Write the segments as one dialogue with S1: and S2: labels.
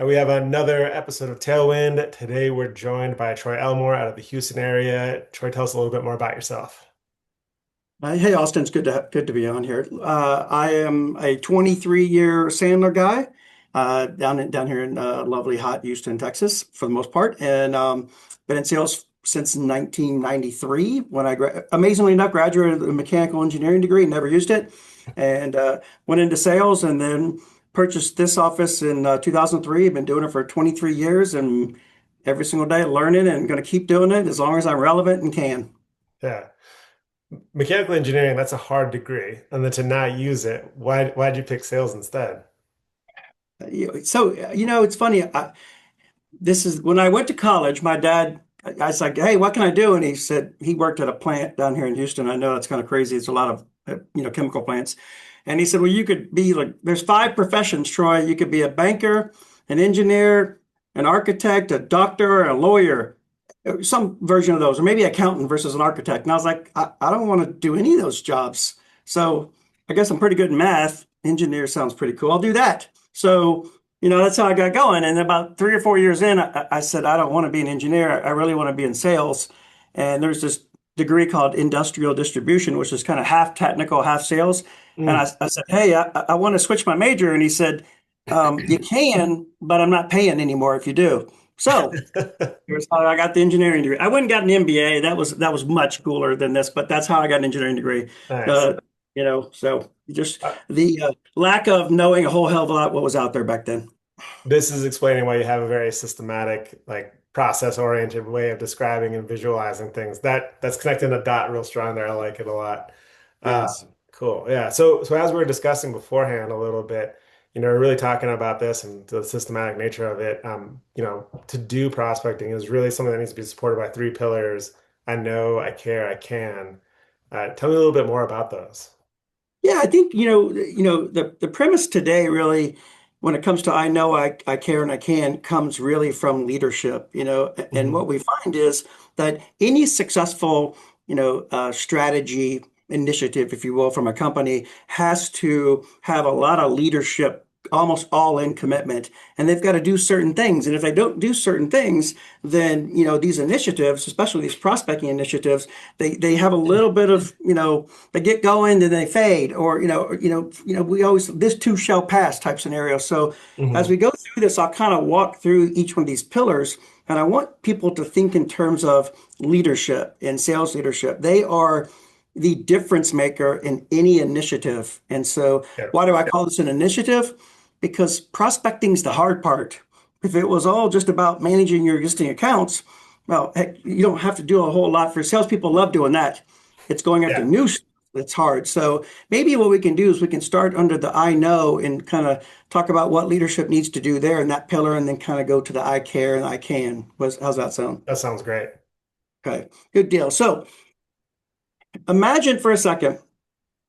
S1: We have another episode of Tailwind. Today we're joined by Troy Elmore out of the Houston area. Troy, tell us a little bit more about yourself.
S2: Hey Austin, it's good to be on here. I am a 23-year Sandler guy down here in lovely hot Houston, Texas, for the most part, and been in sales since 1993 when amazingly enough graduated with a mechanical engineering degree, never used it, and went into sales and then purchased this office in 2003. I've been doing it for 23 years and every single day learning and going to keep doing it as long as I'm relevant and can.
S1: Yeah. Mechanical engineering, that's a hard degree. And then to not use it, why'd you pick sales instead?
S2: It's funny. This is when I went to college, my dad, I was like, hey, what can I do? And he said he worked at a plant down here in Houston. I know that's kind of crazy. It's a lot of, chemical plants. And he said, well, you could be like, there's five professions, Troy. You could be a banker, an engineer, an architect, a doctor, a lawyer, some version of those, or maybe accountant versus an architect. And I was like, I don't want to do any of those jobs. So I guess I'm pretty good in math. Engineer sounds pretty cool. I'll do that. So that's how I got going. And about 3 or 4 years in, I said, I don't want to be an engineer. I really want to be in sales. And there's this degree called industrial distribution, which is kind of half technical, half sales. And
S1: Mm.
S2: I said, hey, I want to switch my major. And he said, you can, but I'm not paying anymore if you do. So here's how I got the engineering degree. I went and got an MBA. That was much cooler than this, but that's how I got an engineering degree.
S1: Nice.
S2: Uh, so just the lack of knowing a whole hell of a lot what was out there back then.
S1: This is explaining why you have a very systematic, like process-oriented way of describing and visualizing things. That's connecting the dot real strong there. I like it a lot. Uh,
S2: Yes.
S1: cool. Yeah. So as we were discussing beforehand a little bit, we're really talking about this and the systematic nature of it. To do prospecting is really something that needs to be supported by three pillars. I know, I care, I can. Tell me a little bit more about those.
S2: Yeah, I think the premise today really, when it comes to I know I care and I can, comes really from leadership. And
S1: Mhm.
S2: what we find is that any successful strategy initiative, if you will, from a company has to have a lot of leadership, almost all in commitment, and they've got to do certain things. And if they don't do certain things, then these initiatives, especially these prospecting initiatives, they have a little bit of they get going, then they fade, or we always this too shall pass type scenario. So as
S1: Mhm.
S2: we go through this, I'll kind of walk through each one of these pillars, and I want people to think in terms of leadership and sales leadership. They are the difference maker in any initiative. And so
S1: Yeah.
S2: why do I call this an initiative? Because prospecting is the hard part. If it was all just about managing your existing accounts, well, heck, you don't have to do a whole lot. For salespeople love doing that. It's going after
S1: Yeah.
S2: new stuff that's hard. So maybe what we can do is we can start under the I know and kind of talk about what leadership needs to do there in that pillar, and then kind of go to the I care and I can. How's that sound?
S1: That sounds great.
S2: Okay, good deal. So imagine for a second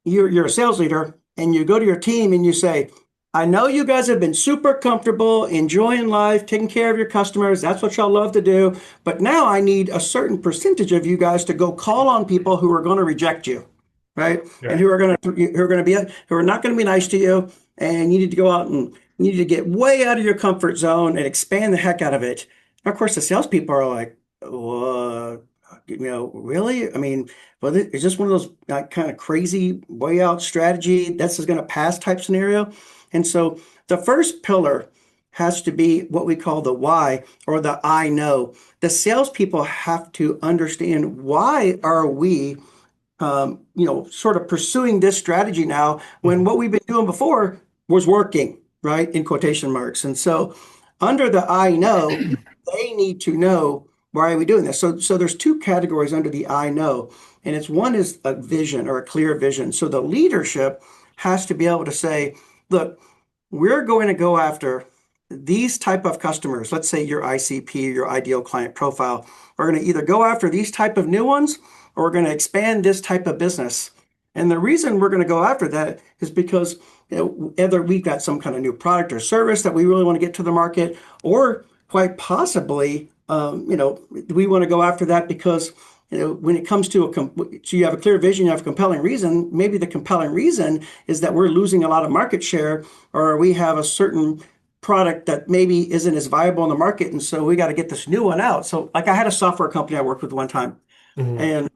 S2: you're a sales leader and you go to your team and you say, I know you guys have been super comfortable, enjoying life, taking care of your customers. That's what y'all love to do. But now I need a certain percentage of you guys to go call on people who are going to reject you, right? And
S1: Right.
S2: who are not going to be nice to you. And you need to go out and you need to get way out of your comfort zone and expand the heck out of it. And of course, the salespeople are like, what? Really? I mean, well, is this one of those kind of crazy way out strategy this is going to pass type scenario? And so the first pillar has to be what we call the why, or the I know. The salespeople have to understand, why are we sort of pursuing this strategy now when
S1: Mhm.
S2: what we've been doing before was working, right? In quotation marks. And so under the I know, they need to know, why are we doing this? So there's two categories under the I know, and it's one is a vision or a clear vision. So the leadership has to be able to say, look, we're going to go after these type of customers. Let's say your ICP, your ideal client profile. We're going to either go after these type of new ones, or we're going to expand this type of business. And the reason we're going to go after that is because either we've got some kind of new product or service that we really want to get to the market, or quite possibly, we want to go after that because when it comes to so you have a clear vision, you have a compelling reason. Maybe the compelling reason is that we're losing a lot of market share, or we have a certain product that maybe isn't as viable in the market, and so we got to get this new one out. So, like I had a software company I worked with one time,
S1: Hmm.
S2: and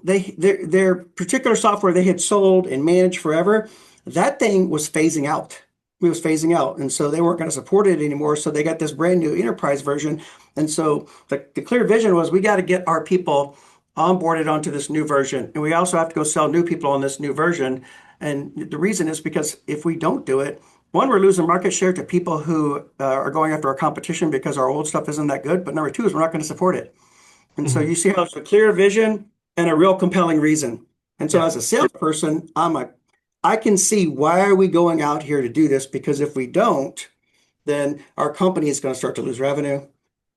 S2: their particular software they had sold and managed forever, that thing was phasing out. It was phasing out, and so they weren't going to support it anymore. So they got this brand new enterprise version, and so the clear vision was we got to get our people onboarded onto this new version, and we also have to go sell new people on this new version. And the reason is because if we don't do it, one, we're losing market share to people who are going after our competition because our old stuff isn't that good. But number two is we're not going to support it. And so
S1: Hmm.
S2: you see how it's a clear vision and a real compelling reason. And so
S1: Yeah.
S2: as a salesperson, I can see why are we going out here to do this? Because if we don't, then our company is going to start to lose revenue,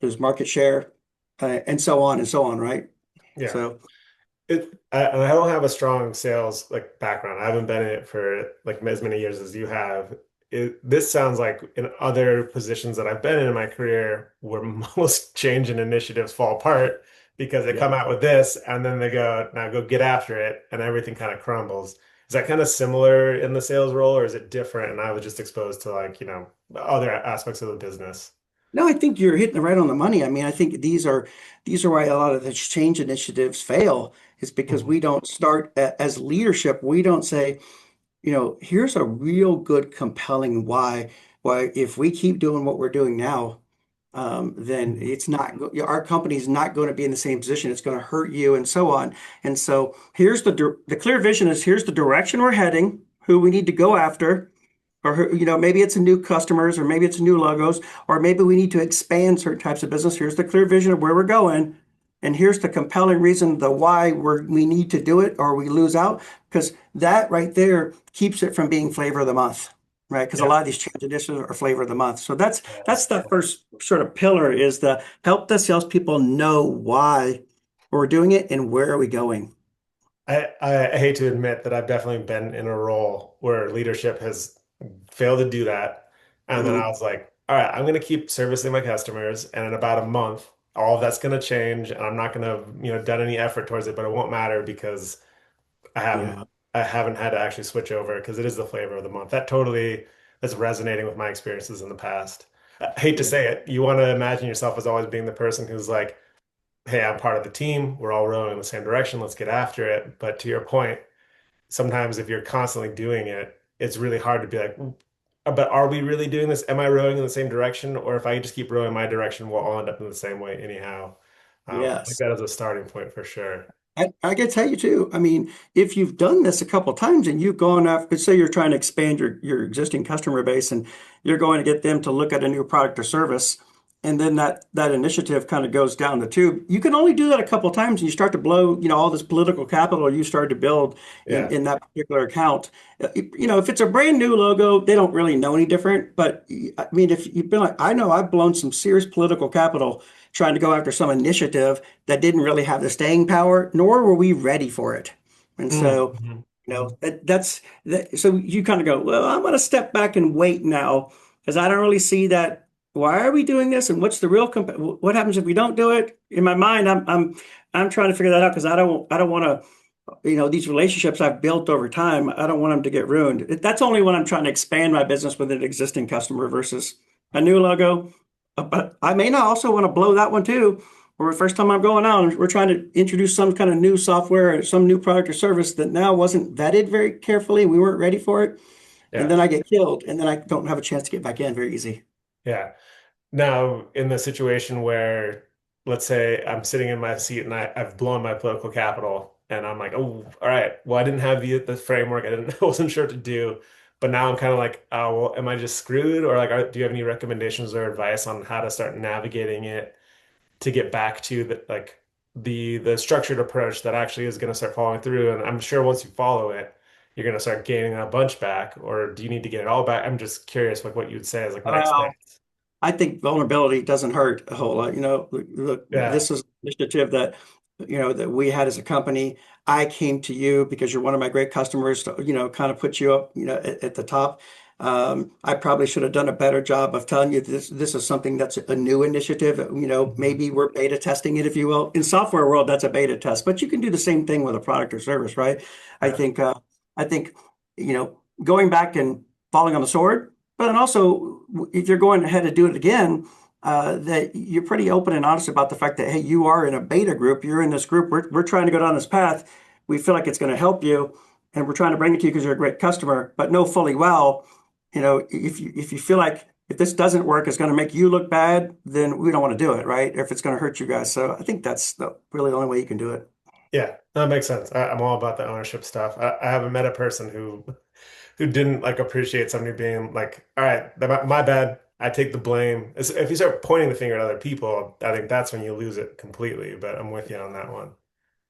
S2: lose market share, and so on, right?
S1: Yeah.
S2: So
S1: I don't have a strong sales like background. I haven't been in it for like as many years as you have. This sounds like in other positions that I've been in my career where most change and initiatives fall apart because they
S2: yeah.
S1: come out with this and then they go, now go get after it and everything kind of crumbles. Is that kind of similar in the sales role or is it different? And I was just exposed to like, other aspects of the business.
S2: No, I think you're hitting it right on the money. I mean, I think these are why a lot of the change initiatives fail is because
S1: Mhm.
S2: we don't start as leadership. We don't say, here's a real good, compelling why if we keep doing what we're doing now, then
S1: Mhm.
S2: it's not our company's not going to be in the same position. It's going to hurt you, and so on. And so here's the clear vision is here's the direction we're heading, who we need to go after, or maybe it's a new customers, or maybe it's new logos, or maybe we need to expand certain types of business. Here's the clear vision of where we're going. And here's the compelling reason, the why we need to do it or we lose out, because that right there keeps it from being flavor of the month, right? Because a
S1: Yeah.
S2: lot of these change initiatives are flavor of the month. So that's
S1: Yes.
S2: the first sort of pillar is the help the salespeople know why we're doing it and where are we going.
S1: I hate to admit that I've definitely been in a role where leadership has failed to do that. And then I
S2: Mhm.
S1: was like, all right, I'm going to keep servicing my customers. And in about a month, all of that's going to change. And I'm not going to, done any effort towards it, but it won't matter because I haven't,
S2: Yeah,
S1: I haven't had to actually switch over because it is the flavor of the month. That's resonating with my experiences in the past. I hate to
S2: yeah,
S1: say it. You want to imagine yourself as always being the person who's like, hey, I'm part of the team. We're all rowing in the same direction. Let's get after it. But to your point, sometimes if you're constantly doing it, it's really hard to be like, but are we really doing this? Am I rowing in the same direction? Or if I just keep rowing my direction, we'll all end up in the same way anyhow. I like
S2: yes.
S1: that as a starting point for sure.
S2: I can tell you too. I mean, if you've done this a couple times and you've gone after, say you're trying to expand your existing customer base and you're going to get them to look at a new product or service, and then that initiative kind of goes down the tube. You can only do that a couple times and you start to blow, all this political capital you started to build in,
S1: Yeah.
S2: in that particular account. If it's a brand new logo, they don't really know any different. But I mean, if you've been like, I know I've blown some serious political capital trying to go after some initiative that didn't really have the staying power, nor were we ready for it. And so,
S1: Mhm.
S2: that's that. So you kind of go, well, I'm going to step back and wait now because I don't really see that. Why are we doing this? And what's the real what happens if we don't do it? In my mind, I'm trying to figure that out because I don't want to, these relationships I've built over time, I don't want them to get ruined. That's only when I'm trying to expand my business with an existing customer versus a new logo. But I may not also want to blow that one too. Or the first time I'm going out, we're trying to introduce some kind of new software or some new product or service that now wasn't vetted very carefully. We weren't ready for it. And
S1: Yeah.
S2: then I get killed, and then I don't have a chance to get back in very easy.
S1: Yeah. Now, in the situation where, let's say I'm sitting in my seat and I've blown my political capital, and I'm like, oh, all right, well, I didn't have the framework. I didn't, I wasn't sure what to do. But now I'm kind of like, oh, well, am I just screwed? Or like, do you have any recommendations or advice on how to start navigating it to get back to the structured approach that actually is going to start following through? And I'm sure once you follow it, you're going to start gaining a bunch back, or do you need to get it all back? I'm just curious, like what you'd say is like next
S2: Well,
S1: steps.
S2: I think vulnerability doesn't hurt a whole lot. Look,
S1: Yeah.
S2: this is an initiative that, that we had as a company. I came to you because you're one of my great customers to, kind of put you up, at the top. I probably should have done a better job of telling you this is something that's a new initiative.
S1: Mhm.
S2: Maybe we're beta testing it, if you will. In software world, that's a beta test, but you can do the same thing with a product or service, right? I
S1: Yeah.
S2: think, I think, going back and falling on the sword. But then also if you're going ahead to do it again, that you're pretty open and honest about the fact that, hey, you are in a beta group, you're in this group, we're trying to go down this path. We feel like it's going to help you, and we're trying to bring it to you because you're a great customer, but know fully well, if you feel like if this doesn't work, it's going to make you look bad, then we don't want to do it, right? If it's going to hurt you guys. So I think that's the really only way you can do it.
S1: Yeah, that makes sense. I'm all about the ownership stuff. I haven't met a person who didn't like appreciate somebody being like, all right, my bad. I take the blame. If you start pointing the finger at other people, I think that's when you lose it completely. But I'm with you on that one.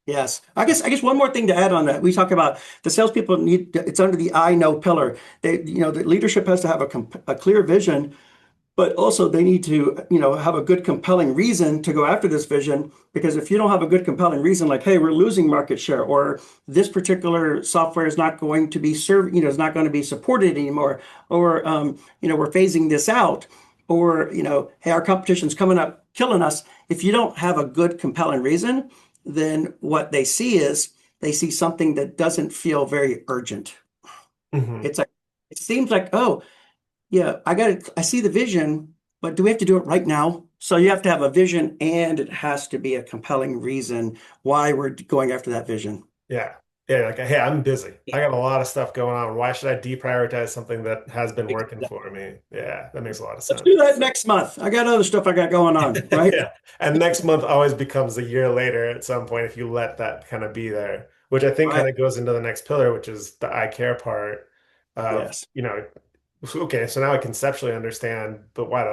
S2: Yes. I guess one more thing to add on that. We talk about the salespeople need, it's under the I know pillar. The leadership has to have a clear vision, but also they need to, have a good compelling reason to go after this vision. Because if you don't have a good compelling reason, like, hey, we're losing market share, or this particular software is not going to be served, is not going to be supported anymore, or we're phasing this out, or hey, our competition's coming up, killing us. If you don't have a good compelling reason, then what they see is they see something that doesn't feel very urgent.
S1: Hmm.
S2: It's like it seems like, oh, yeah, I got it. I see the vision, but do we have to do it right now? So you have to have a vision and it has to be a compelling reason why we're going after that vision.
S1: Yeah. Yeah. Like, hey, I'm busy. I got a lot of stuff going on. Why should I deprioritize something that has been working
S2: Exactly.
S1: for me? Yeah, that makes a lot of
S2: Let's do
S1: sense.
S2: that next month. I got other stuff I got going on, right?
S1: Yeah. And next month always becomes a year later at some point if you let that kind of be there, which I think
S2: Right.
S1: kind of goes into the next pillar, which is the I care part of,
S2: Yes.
S1: okay, so now I conceptually understand, but why do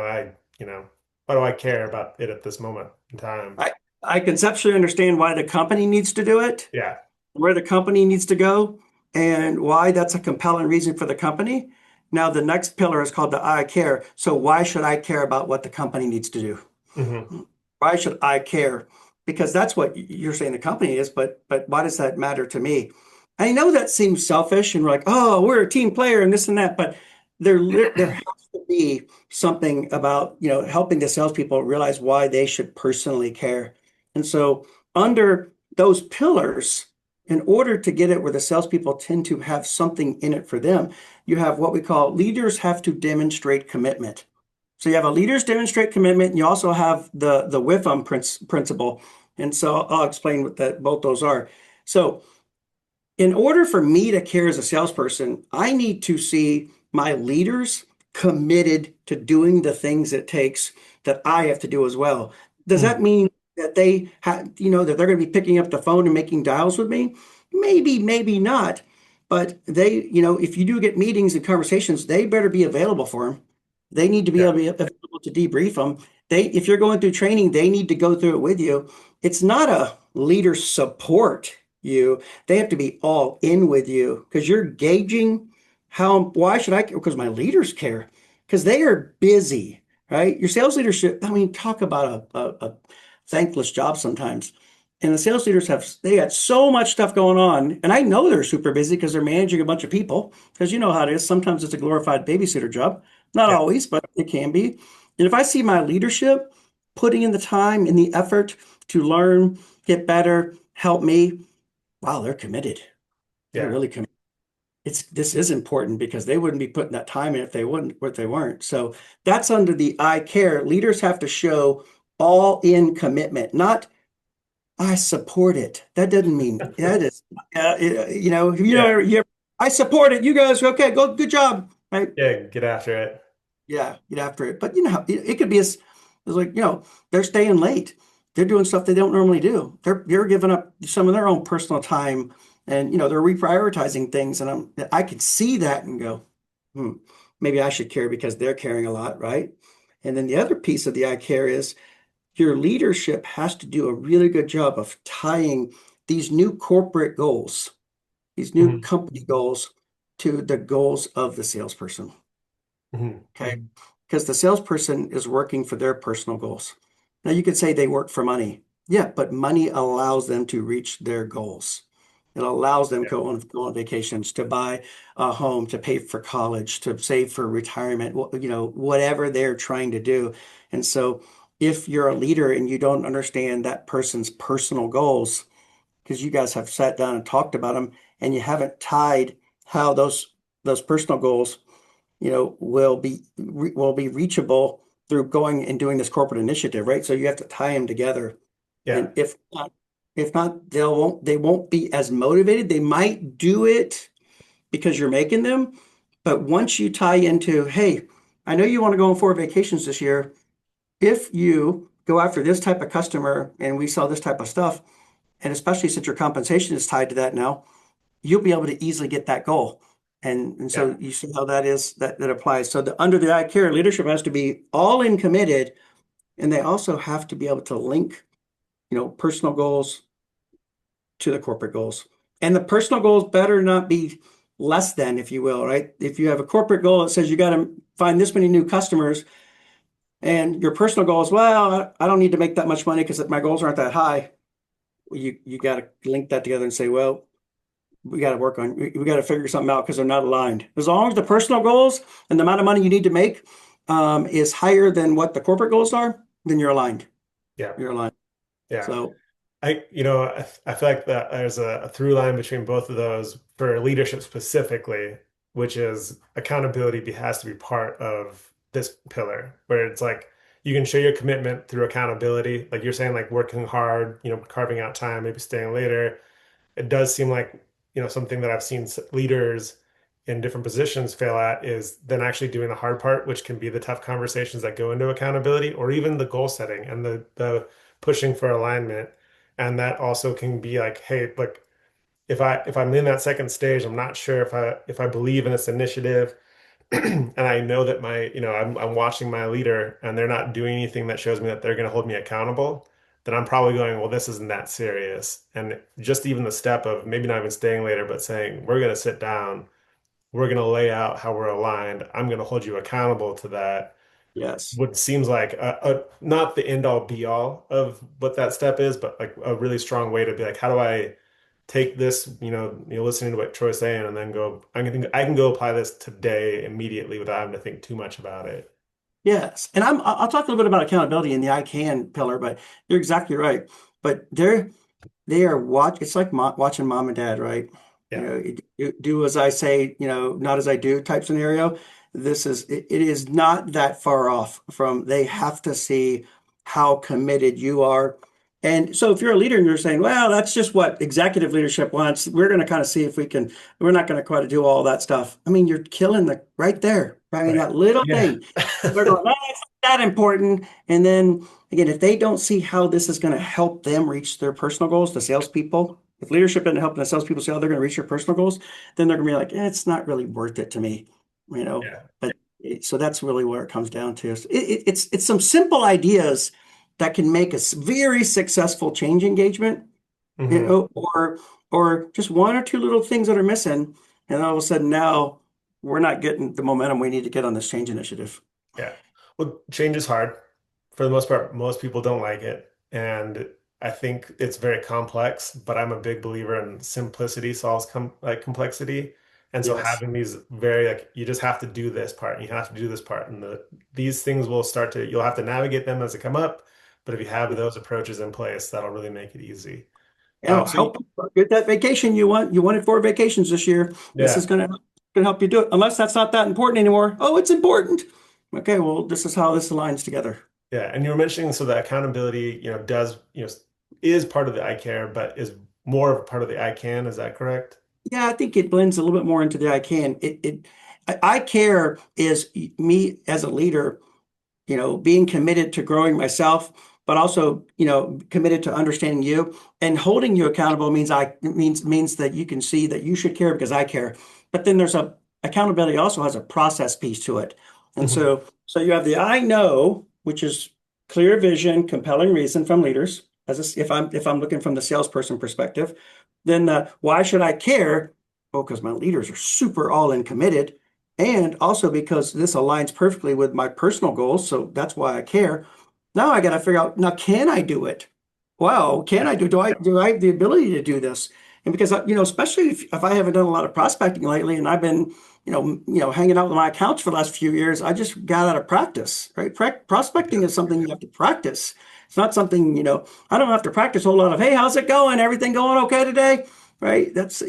S1: I care about it at this moment in time?
S2: I, I conceptually understand why the company needs to do it,
S1: Yeah.
S2: where the company needs to go, and why that's a compelling reason for the company. Now, the next pillar is called the I care. So why should I care about what the company needs to do?
S1: Hmm.
S2: Why should I care? Because that's what you're saying the company is, but why does that matter to me? I know that seems selfish and we're like, oh, we're a team player and this and that, but there has to be something about, helping the salespeople realize why they should personally care. And so under those pillars, in order to get it where the salespeople tend to have something in it for them, you have what we call leaders have to demonstrate commitment. So you have a leaders demonstrate commitment, and you also have the WIFM principle. And so I'll explain what that both those are. So in order for me to care as a salesperson, I need to see my leaders committed to doing the things it takes that I have to do as well. Does that mean that they have, that they're going to be picking up the phone and making dials with me? Maybe, maybe not. But they, if you do get meetings and conversations, they better be available for them. They need to be
S1: Yeah.
S2: available to debrief them. If you're going through training, they need to go through it with you. It's not a leader support you. They have to be all in with you because you're gauging why should I care? Because my leaders care because they are busy, right? Your sales leadership, I mean, talk about a thankless job sometimes. And the sales leaders they got so much stuff going on. And I know they're super busy because they're managing a bunch of people because you know how it is. Sometimes it's a glorified babysitter job. Not
S1: Yeah.
S2: always, but it can be. And if I see my leadership putting in the time and the effort to learn, get better, help me, wow, they're committed. They're
S1: Yeah.
S2: really committed. This is important because they wouldn't be putting that time in if they weren't. So that's under the I care. Leaders have to show all in commitment, not I support it. That doesn't mean that is,
S1: Yeah.
S2: I support it. You guys, okay, go, good job, right?
S1: Yeah. Get after it.
S2: Yeah, get after it. But it could be as like, they're staying late. They're doing stuff they don't normally do. They're giving up some of their own personal time and they're reprioritizing things. And I could see that and go, hmm, maybe I should care because they're caring a lot, right? And then the other piece of the I care is your leadership has to do a really good job of tying these new corporate goals, these new
S1: Hmm.
S2: company goals to the goals of the salesperson.
S1: Hmm.
S2: Okay. Because the salesperson is working for their personal goals. Now, you could say they work for money. Yeah, but money allows them to reach their goals. It allows them
S1: Yeah.
S2: go on vacations, to buy a home, to pay for college, to save for retirement, whatever they're trying to do. And so, if you're a leader and you don't understand that person's personal goals, because you guys have sat down and talked about them, and you haven't tied how those personal goals will be reachable through going and doing this corporate initiative, right? So you have to tie them together.
S1: Yeah.
S2: And if not, they won't be as motivated. They might do it because you're making them, but once you tie into, hey, I know you want to go on 4 vacations this year. If you go after this type of customer and we sell this type of stuff, and especially since your compensation is tied to that now, you'll be able to easily get that goal. And
S1: Yeah.
S2: so you see how that applies. So under the I care, leadership has to be all in committed, and they also have to be able to link, personal goals to the corporate goals. And the personal goals better not be less than, if you will, right? If you have a corporate goal that says you got to find this many new customers, and your personal goal is, well, I don't need to make that much money because my goals aren't that high. You got to link that together and say, well, we got to work on, we got to figure something out because they're not aligned. As long as the personal goals and the amount of money you need to make is higher than what the corporate goals are, then you're aligned.
S1: Yeah.
S2: You're aligned.
S1: Yeah.
S2: So
S1: I feel like that there's a through line between both of those for leadership specifically, which is has to be part of this pillar, where it's like you can show your commitment through accountability, like you're saying, like working hard, carving out time, maybe staying later. It does seem like, something that I've seen leaders in different positions fail at is then actually doing the hard part, which can be the tough conversations that go into accountability or even the goal setting and the pushing for alignment. And that also can be like, hey, look, if I'm in that second stage, I'm not sure if I believe in this initiative and I know that I'm watching my leader and they're not doing anything that shows me that they're going to hold me accountable, then I'm probably going, well, this isn't that serious. And just even the step of maybe not even staying later, but saying, we're going to sit down, we're going to lay out how we're aligned. I'm going to hold you accountable to that.
S2: yes.
S1: What seems like not the end all be all of what that step is, but like a really strong way to be like, how do I take this, you're listening to what Troy's saying, and then go, I can go apply this today immediately without having to think too much about it.
S2: Yes. And I'll talk a little bit about accountability in the I can pillar, but you're exactly right. But they are it's like watching mom and dad, right?
S1: Yeah.
S2: Do as I say, not as I do type scenario. It is not that far off from they have to see how committed you are. And so if you're a leader and you're saying, well, that's just what executive leadership wants, we're going to kind of see if we're not going to quite do all that stuff. I mean, you're killing right there. I mean,
S1: Right.
S2: that little
S1: Yeah.
S2: thing. They're going, no, it's not that important. And then again, if they don't see how this is going to help them reach their personal goals, the salespeople, if leadership isn't helping the salespeople see how they're going to reach their personal goals, then they're going to be like, it's not really worth it to me, you know.
S1: Yeah.
S2: But so that's really where it comes down to. It's some simple ideas that can make a very successful change engagement,
S1: Hmm.
S2: or just one or two little things that are missing, and all of a sudden now we're not getting the momentum we need to get on this change initiative.
S1: Yeah. Well, change is hard. For the most part, most people don't like it. And I think it's very complex, but I'm a big believer in simplicity solves complexity. And so
S2: Yes.
S1: having these very like you just have to do this part and you have to do this part and these things will start to you'll have to navigate them as they come up. But if you have those approaches in place, that'll really make it easy.
S2: Yeah,
S1: So
S2: help get that vacation you want. You wanted 4 vacations this year. This is
S1: yeah.
S2: gonna help you do it. Unless that's not that important anymore. Oh, it's important. Okay, well, this is how this aligns together.
S1: Yeah, and you were mentioning so that accountability, is part of the I care, but is more of a part of the I can. Is that correct?
S2: Yeah, I think it blends a little bit more into the I can. I care is me as a leader, being committed to growing myself, but also, committed to understanding you and holding you accountable means that you can see that you should care because I care. But then accountability also has a process piece to it. And
S1: Hmm.
S2: so you have the I know, which is clear vision, compelling reason from leaders. If I'm looking from the salesperson perspective, then why should I care? Oh, because my leaders are super all in committed. And also because this aligns perfectly with my personal goals. So that's why I care. Now I got to figure out, now can I do it? Wow, can
S1: Yeah.
S2: I do I have the ability to do this? And because especially if I haven't done a lot of prospecting lately and I've been, hanging out with my accounts for the last few years, I just got out of practice, right? Prospecting is something you have to practice. It's not something, I don't have to practice a whole lot of, hey, how's it going? Everything going okay today? right? That's,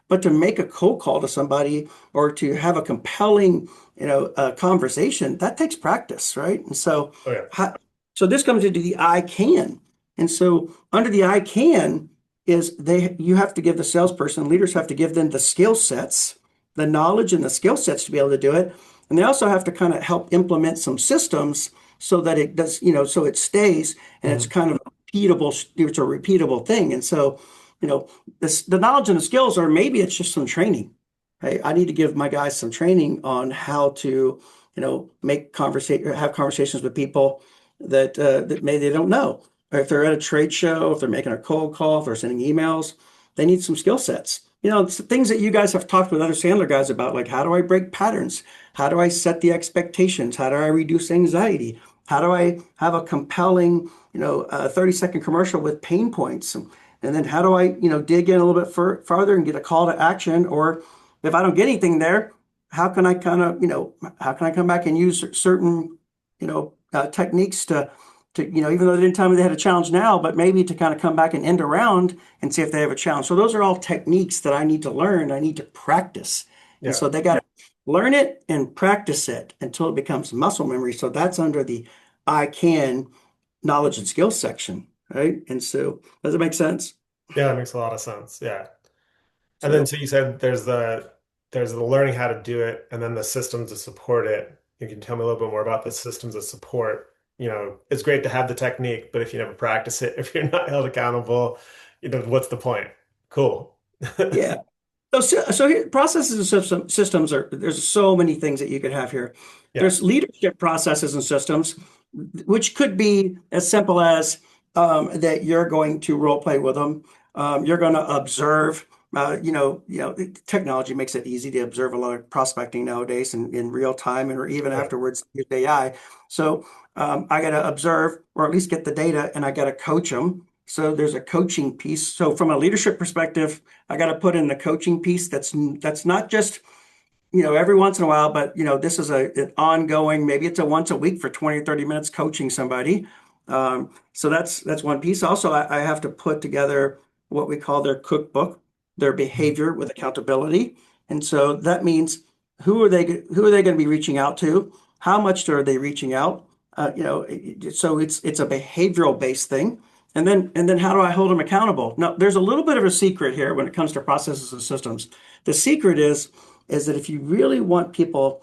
S2: but to make a cold call to somebody or to have a compelling, conversation, that takes practice, right? And so,
S1: Oh yeah.
S2: so this comes into the I can. And so under the I can is you have to give the salesperson, leaders have to give them the skill sets, the knowledge and the skill sets to be able to do it. And they also have to kind of help implement some systems so that it does, so it stays and it's
S1: Mhm.
S2: kind of repeatable, it's a repeatable thing. And so, the knowledge and the skills are maybe it's just some training. Right? I need to give my guys some training on how to, have conversations with people that maybe they don't know. Or if they're at a trade show, if they're making a cold call, if they're sending emails, they need some skill sets. It's the things that you guys have talked with other Sandler guys about, like how do I break patterns? How do I set the expectations? How do I reduce anxiety? How do I have a compelling, 30-second commercial with pain points? And then how do I, dig in a little bit farther and get a call to action? Or if I don't get anything there, how can I kind of, how can I come back and use certain, techniques to, even though they didn't tell me they had a challenge now, but maybe to kind of come back and end around and see if they have a challenge. So those are all techniques that I need to learn. I need to practice. And
S1: Yeah.
S2: so they got to learn it and practice it until it becomes muscle memory. So that's under the I can knowledge and skills section, right? And so does it make sense?
S1: Yeah, that makes a lot of sense. Yeah. And then
S2: So
S1: so you said there's the learning how to do it and then the systems to support it. You can tell me a little bit more about the systems of support. It's great to have the technique, but if you never practice it, if you're not held accountable, what's the point? Cool.
S2: yeah. So here, processes and systems are, there's so many things that you could have here.
S1: Yeah.
S2: There's leadership processes and systems, which could be as simple as that you're going to role play with them. You're going to observe. Technology makes it easy to observe a lot of prospecting nowadays in real time and or even
S1: Yeah.
S2: afterwards use AI. So I got to observe or at least get the data and I got to coach them. So there's a coaching piece. So from a leadership perspective, I got to put in the coaching piece. That's not just every once in a while, but this is an ongoing, maybe it's a once a week for 20 or 30 minutes coaching somebody. So that's one piece. Also, I have to put together what we call their cookbook, their behavior with accountability. And so that means who are they going to be reaching out to? How much are they reaching out? So it's a behavioral based thing. And then how do I hold them accountable? Now, there's a little bit of a secret here when it comes to processes and systems. The secret is that if you really want people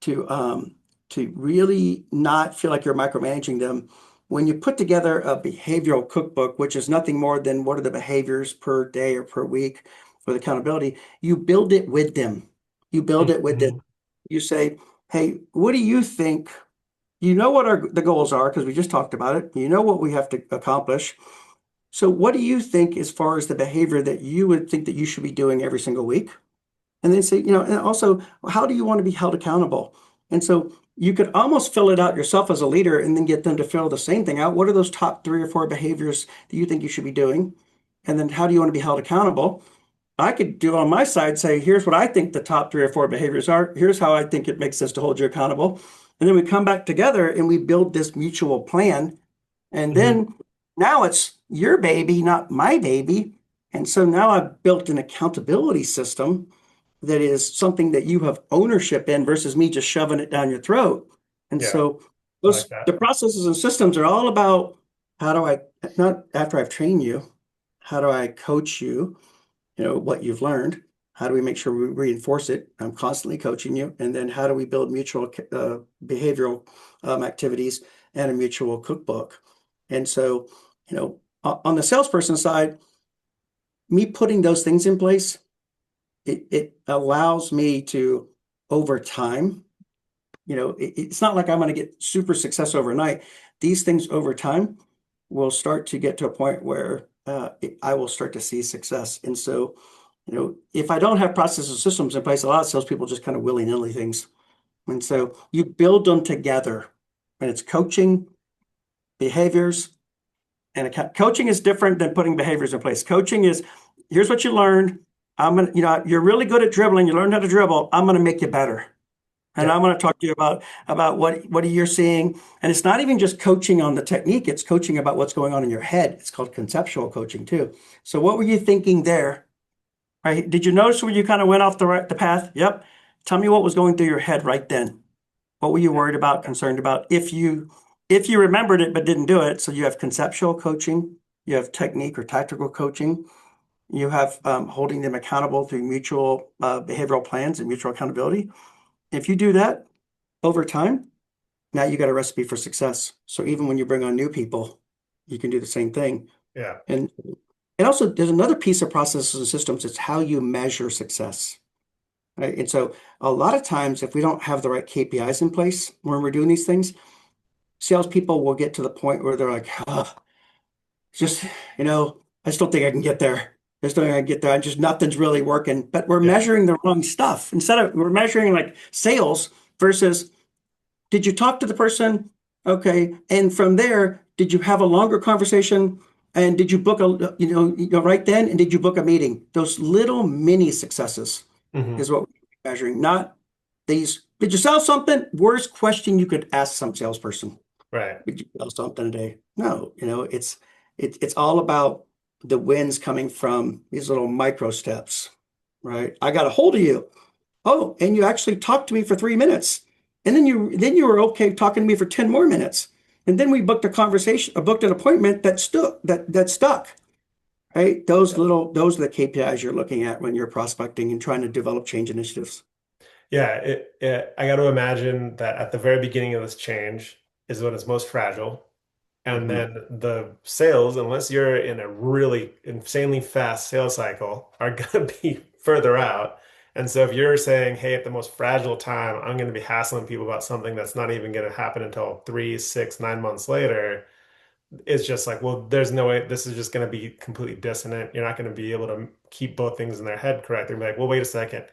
S2: to really not feel like you're micromanaging them, when you put together a behavioral cookbook, which is nothing more than what are the behaviors per day or per week with accountability, you build it with them. You build it with them.
S1: Mhm.
S2: You say, hey, what do you think? You know what the goals are because we just talked about it. You know what we have to accomplish. So what do you think as far as the behavior that you would think that you should be doing every single week? And then say, and also, how do you want to be held accountable? And so you could almost fill it out yourself as a leader and then get them to fill the same thing out. What are those top 3 or 4 behaviors that you think you should be doing? And then how do you want to be held accountable? I could do on my side, say, here's what I think the top 3 or 4 behaviors are. Here's how I think it makes sense to hold you accountable. And then we come back together and we build this mutual plan. And
S1: Mhm.
S2: then now it's your baby, not my baby. And so now I've built an accountability system that is something that you have ownership in versus me just shoving it down your throat. And
S1: Yeah,
S2: so
S1: I like
S2: the
S1: that.
S2: processes and systems are all about how do I, not after I've trained you, how do I coach you, what you've learned? How do we make sure we reinforce it? I'm constantly coaching you. And then how do we build mutual behavioral activities and a mutual cookbook? And so, on the salesperson side, me putting those things in place, it allows me to, over time, it's not like I'm going to get super success overnight. These things over time will start to get to a point where I will start to see success. And so, if I don't have processes and systems in place, a lot of salespeople just kind of willy-nilly things. And so you build them together. And it's coaching, behaviors, and coaching is different than putting behaviors in place. Coaching is here's what you learned. I'm gonna, you're really good at dribbling. You learned how to dribble. I'm gonna make you better. And
S1: Yeah.
S2: I'm going to talk to you about what you're seeing. And it's not even just coaching on the technique, it's coaching about what's going on in your head. It's called conceptual coaching too. So what were you thinking there? Right? Did you notice when you kind of went off the path? Yep. Tell me what was going through your head right then. What were you worried about, concerned about? If you remembered it but didn't do it, so you have conceptual coaching, you have technique or tactical coaching, you have holding them accountable through mutual behavioral plans and mutual accountability. If you do that over time, now you got a recipe for success. So even when you bring on new people, you can do the same thing.
S1: Yeah.
S2: And also there's another piece of processes and systems. It's how you measure success. Right. And so a lot of times, if we don't have the right KPIs in place when we're doing these things, salespeople will get to the point where they're like, oh, just, I just don't think I can get there. I just don't think I can get there. I just nothing's really working. But we're
S1: Yeah.
S2: measuring the wrong stuff. We're measuring like sales versus did you talk to the person? Okay. And from there, did you have a longer conversation? And did you book right then? And did you book a meeting? Those little mini successes
S1: Hmm.
S2: is what we're measuring, not these. Did you sell something? Worst question you could ask some salesperson.
S1: Right.
S2: Did you sell something today? No, it's all about the wins coming from these little micro steps, right? I got a hold of you. Oh, and you actually talked to me for 3 minutes. And then you were okay talking to me for 10 more minutes. And then we booked a conversation, booked an appointment that stuck. Right? Those are the KPIs you're looking at when you're prospecting and trying to develop change initiatives.
S1: Yeah, I got to imagine that at the very beginning of this change is when it's most fragile. And
S2: Mhm.
S1: then the sales, unless you're in a really insanely fast sales cycle, are going to be further out. And so if you're saying, hey, at the most fragile time, I'm going to be hassling people about something that's not even going to happen until 3, 6, 9 months later, it's just like, well, there's no way this is just going to be completely dissonant. You're not going to be able to keep both things in their head correct. They're like, well, wait a second.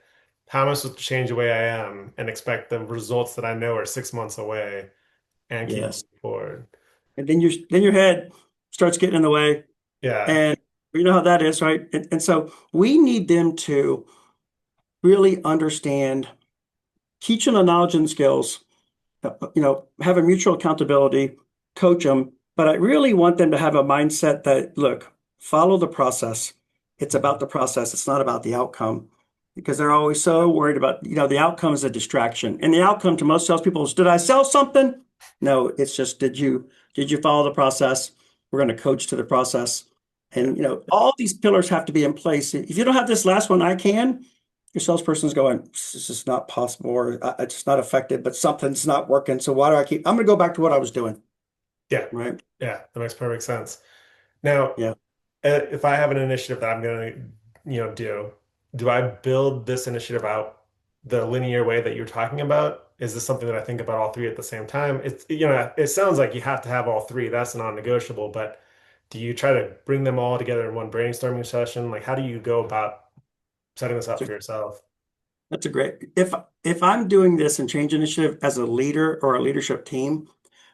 S1: How am I supposed to change the way I am and expect the results that I know are 6 months away and keep
S2: Yes.
S1: moving forward?
S2: And then your head starts getting in the way.
S1: Yeah.
S2: And you know how that is, right? And so we need them to really understand, teach them the knowledge and skills, have a mutual accountability, coach them. But I really want them to have a mindset that, look, follow the process. It's about
S1: Mhm.
S2: the process. It's not about the outcome because they're always so worried about, the outcome is a distraction. And the outcome to most salespeople is, did I sell something? No, it's just, did you follow the process? We're going to coach to the process.
S1: Yeah.
S2: And, all these pillars have to be in place. If you don't have this last one, I can, your salesperson's going, this is not possible, or it's not effective, but something's not working. So why do I keep? I'm going to go back to what I was doing.
S1: Yeah.
S2: Right.
S1: Yeah. That makes perfect sense. Now,
S2: Yeah.
S1: if I have an initiative that I'm going to, do I build this initiative out the linear way that you're talking about? Is this something that I think about all three at the same time? It sounds like you have to have all three. That's non-negotiable, but do you try to bring them all together in one brainstorming session? Like, how do you go about setting this up
S2: So
S1: for yourself?
S2: that's a great, if I'm doing this and change initiative as a leader or a leadership team,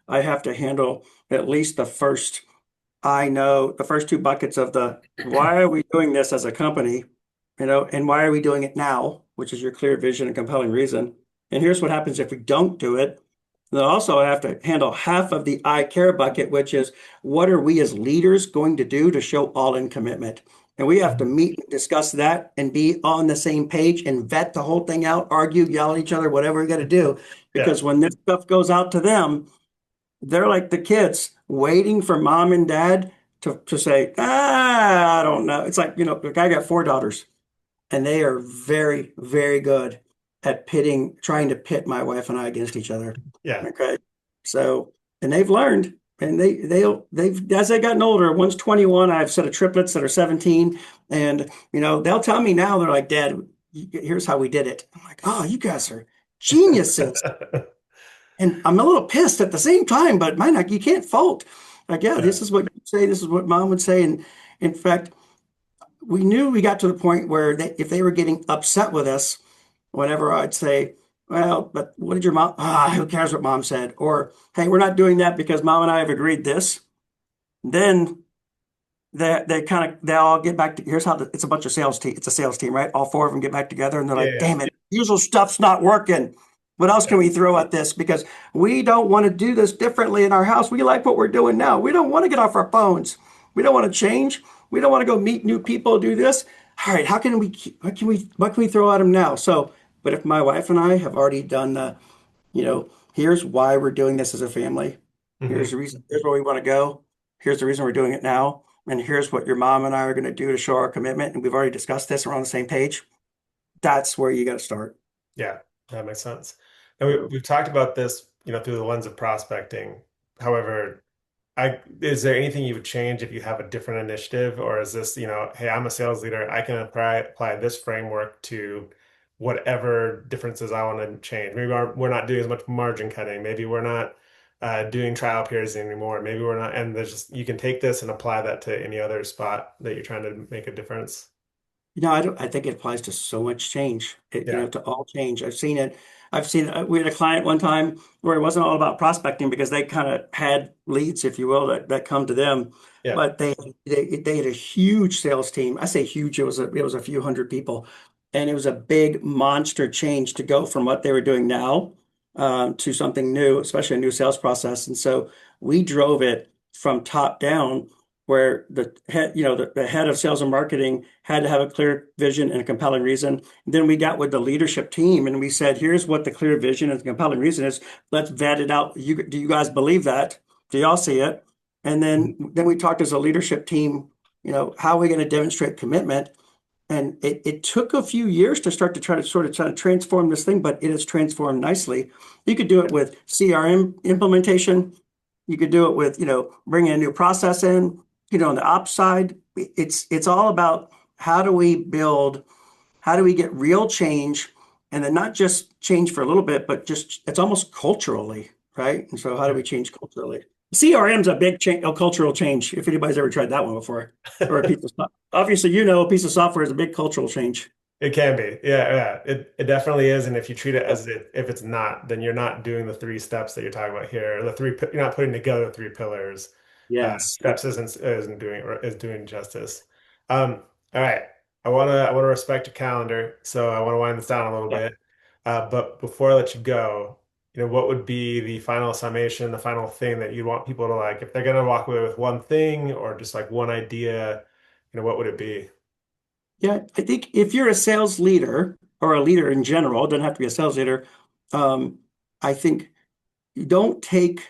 S2: I have to handle at least the first two buckets of the why are we doing this as a company, and why are we doing it now, which is your clear vision and compelling reason. And here's what happens if we don't do it. Then also I have to handle half of the I care bucket, which is what are we as leaders going to do to show all in commitment? And we have to
S1: Mhm.
S2: meet and discuss that and be on the same page and vet the whole thing out, argue, yell at each other, whatever we got to do.
S1: Yeah.
S2: Because when this stuff goes out to them, they're like the kids waiting for mom and dad to say, I don't know. It's like, like I got four daughters and they are very, very good at trying to pit my wife and I against each other.
S1: Yeah.
S2: Okay. So, and they've learned and they've, as they've gotten older, one's 21. I have a set of triplets that are 17. And, they'll tell me now, they're like, Dad, here's how we did it. I'm like, oh, you guys are geniuses. And I'm a little pissed at the same time, but mine, like, you can't fault. Like, yeah,
S1: Yeah.
S2: this is what you say, this is what mom would say. And in fact, we knew we got to the point where if they were getting upset with us, whenever I'd say, well, but what did your mom? Who cares what mom said? Or, hey, we're not doing that because mom and I have agreed this. Then they all get back to, here's how it's a bunch of sales team. It's a sales team, right? All four of them get back together and they're like,
S1: Yeah.
S2: damn it, usual stuff's not working. What else
S1: Yeah.
S2: can we throw at this? Because we don't want to do this differently in our house. We like what we're doing now. We don't want to get off our phones. We don't want to change. We don't want to go meet new people, do this. all right, how can we, what can we throw at them now? So, but if my wife and I have already done the, here's why we're doing this as a family. Here's
S1: Hmm.
S2: the reason, here's where we want to go. Here's the reason we're doing it now. And here's what your mom and I are going to do to show our commitment. And we've already discussed this. We're on the same page. That's where you got to start.
S1: Yeah, that makes sense. And
S2: So,
S1: we've talked about this, through the lens of prospecting. However, is there anything you would change if you have a different initiative, or is this, hey, I'm a sales leader, I can apply this framework to whatever differences I want to change. Maybe we're not doing as much margin cutting. Maybe we're not doing trial periods anymore. Maybe we're not, and there's just you can take this and apply that to any other spot that you're trying to make a difference.
S2: I don't, I think it applies to so much change,
S1: Yeah.
S2: to all change. I've seen it. We had a client one time where it wasn't all about prospecting because they kind of had leads, if you will, that come to them.
S1: Yeah.
S2: But they had a huge sales team. I say huge, it was a few hundred people. And it was a big monster change to go from what they were doing now to something new, especially a new sales process. And so we drove it from top down where the head, the head of sales and marketing had to have a clear vision and a compelling reason. And then we got with the leadership team and we said, here's what the clear vision and the compelling reason is. Let's vet it out. Do you guys believe that? Do y'all see it? And
S1: Mhm.
S2: then we talked as a leadership team, how are we going to demonstrate commitment? And it took a few years to start to try to transform this thing, but it has transformed nicely. You could do it with CRM implementation. You could do it with, bringing a new process in, on the ops side. It's all about how do we get real change and then not just change for a little bit, but just it's almost culturally, right? And so how do
S1: Yeah.
S2: we change culturally? CRM is a big change, a cultural change, if anybody's ever tried that one before, or a piece of stuff. Obviously, a piece of software is a big cultural change.
S1: It can be. Yeah, yeah. It definitely is. And if you treat it
S2: Yeah.
S1: as if it's not, then you're not doing the three steps that you're talking about here. You're not putting together three pillars.
S2: Yes.
S1: Steps isn't doing justice. All right. I wanna respect your calendar, so I want to wind this down a little
S2: Yeah.
S1: bit. But before I let you go, what would be the final summation, the final thing that you'd want people to like, if they're gonna walk away with one thing or just like one idea, what would it be?
S2: Yeah, I think if you're a sales leader or a leader in general, it doesn't have to be a sales leader. Um, I think you don't take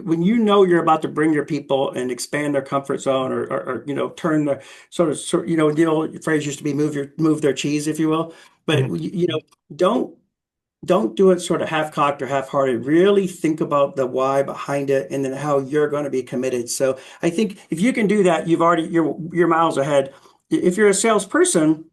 S2: when you know you're about to bring your people and expand their comfort zone or turn the the old phrase used to be move their cheese, if you will. But
S1: Mhm.
S2: don't don't do it sort of half-cocked or half-hearted. Really think about the why behind it and then how you're going to be committed. So I think if you can do that, you're miles ahead. If you're a salesperson,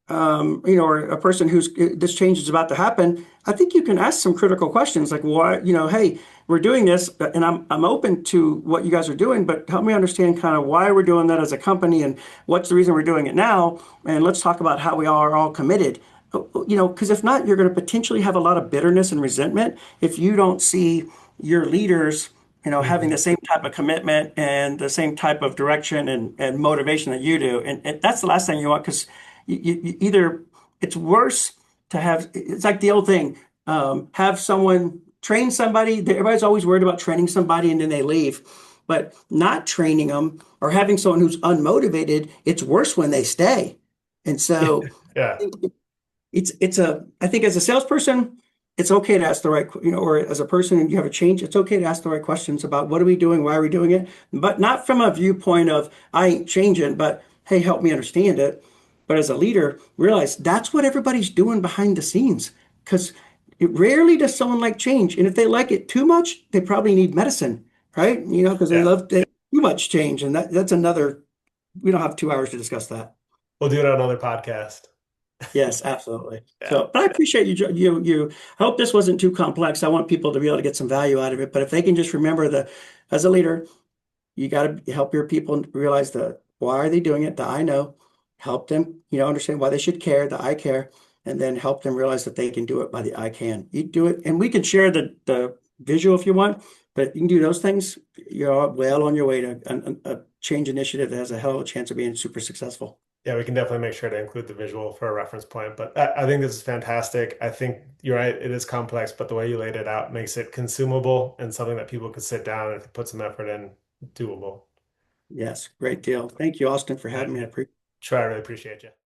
S2: or a person who's this change is about to happen, I think you can ask some critical questions like, why, hey, we're doing this, and I'm open to what you guys are doing, but help me understand kind of why we're doing that as a company and what's the reason we're doing it now, and let's talk about how we are all committed. Because if not, you're going to potentially have a lot of bitterness and resentment if you don't see your leaders, having the
S1: Mhm.
S2: same type of commitment and the same type of direction and motivation that you do. And that's the last thing you want because you either it's worse to have, it's like the old thing, have someone train somebody. Everybody's always worried about training somebody and then they leave. But not training them or having someone who's unmotivated, it's worse when they stay. And so
S1: Yeah.
S2: I think as a salesperson, it's okay to ask the right, or as a person and you have a change, it's okay to ask the right questions about what are we doing, why are we doing it, but not from a viewpoint of I ain't changing, but hey, help me understand it. But as a leader, realize that's what everybody's doing behind the scenes because it rarely does someone like change. And if they like it too much, they probably need medicine, right? Because they
S1: Yeah.
S2: love too much change. And that's another, we don't have 2 hours to discuss that.
S1: We'll do it on another podcast.
S2: Yes, absolutely.
S1: Yeah.
S2: So, but I appreciate I hope this wasn't too complex. I want people to be able to get some value out of it. But if they can just remember as a leader, you got to help your people realize the why are they doing it, the I know, help them, understand why they should care, the I care, and then help them realize that they can do it by the I can. You do it, and we can share the visual if you want, but you can do those things. You're well on your way to a change initiative that has a hell of a chance of being super successful.
S1: Yeah, we can definitely make sure to include the visual for a reference point. But I think this is fantastic. I think you're right. It is complex, but the way you laid it out makes it consumable and something that people could sit down and put some effort in, doable.
S2: Yes, great deal. Thank you, Austin, for
S1: All
S2: having me.
S1: right.
S2: I appreciate it.
S1: Troy, I really appreciate you.